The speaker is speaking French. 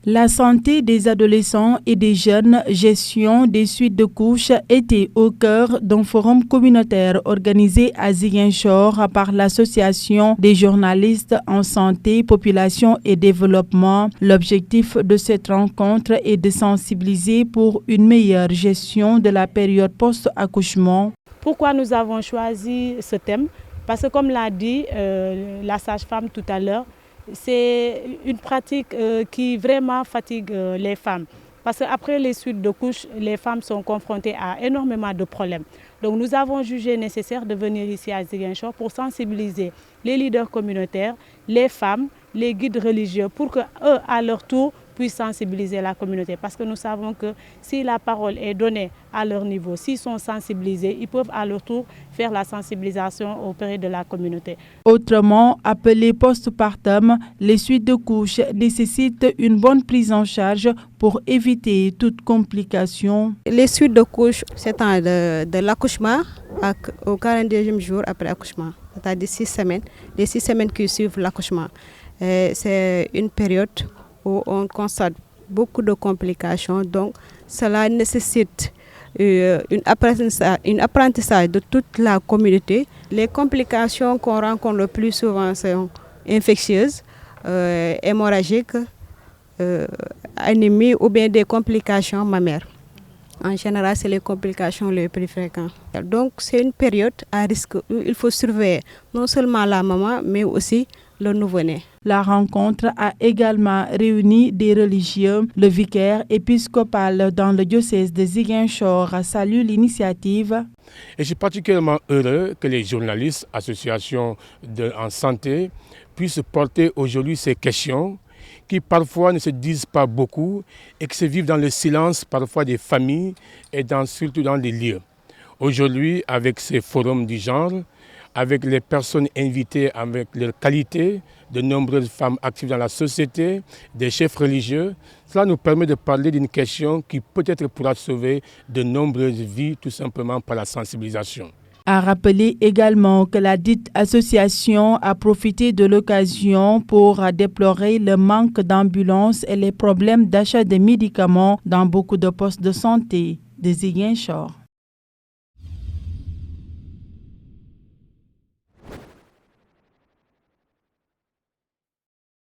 La santé des adolescents et des jeunes, gestion des suites de couches était au cœur d'un forum communautaire organisé à Ziguinchor par l'Association des journalistes en santé, population et développement. L'objectif de cette rencontre est de sensibiliser pour une meilleure gestion de la période post-accouchement. Pourquoi nous avons choisi ce thème? Parce que comme l'a dit la sage-femme tout à l'heure, c'est une pratique qui vraiment fatigue les femmes. Parce qu'après les suites de couches, les femmes sont confrontées à énormément de problèmes. Donc nous avons jugé nécessaire de venir ici à Ziguinchor pour sensibiliser les leaders communautaires, les femmes, les guides religieux, pour qu'eux, à leur tour, puissent sensibiliser la communauté. Parce que nous savons que si la parole est donnée à leur niveau, s'ils sont sensibilisés, ils peuvent à leur tour faire la sensibilisation auprès de la communauté. Autrement appelé postpartum, les suites de couches nécessitent une bonne prise en charge pour éviter toute complication. Les suites de couches, c'est de l'accouchement au 42e jour après l'accouchement, c'est-à-dire 6 semaines, les 6 semaines qui suivent l'accouchement. C'est une période où on constate beaucoup de complications, donc cela nécessite un apprentissage de toute la communauté. Les complications qu'on rencontre le plus souvent sont infectieuses, hémorragiques, anémie ou bien des complications mammaires. En général, c'est les complications les plus fréquentes. Donc c'est une période à risque où il faut surveiller non seulement la maman, mais aussi le nouveau-né. La rencontre a également réuni des religieux. Le vicaire épiscopal dans le diocèse de Ziguinchor salue l'initiative. Et je suis particulièrement heureux que les journalistes, associations en santé, puissent porter aujourd'hui ces questions qui parfois ne se disent pas beaucoup et qui se vivent dans le silence parfois des familles et surtout dans les lieux. Aujourd'hui, avec ces forums du genre, avec les personnes invitées, avec leur qualité, de nombreuses femmes actives dans la société, des chefs religieux, cela nous permet de parler d'une question qui peut-être pourra sauver de nombreuses vies tout simplement par la sensibilisation. A rappelé également que la dite association a profité de l'occasion pour déplorer le manque d'ambulances et les problèmes d'achat de médicaments dans beaucoup de postes de santé de Ziguinchor.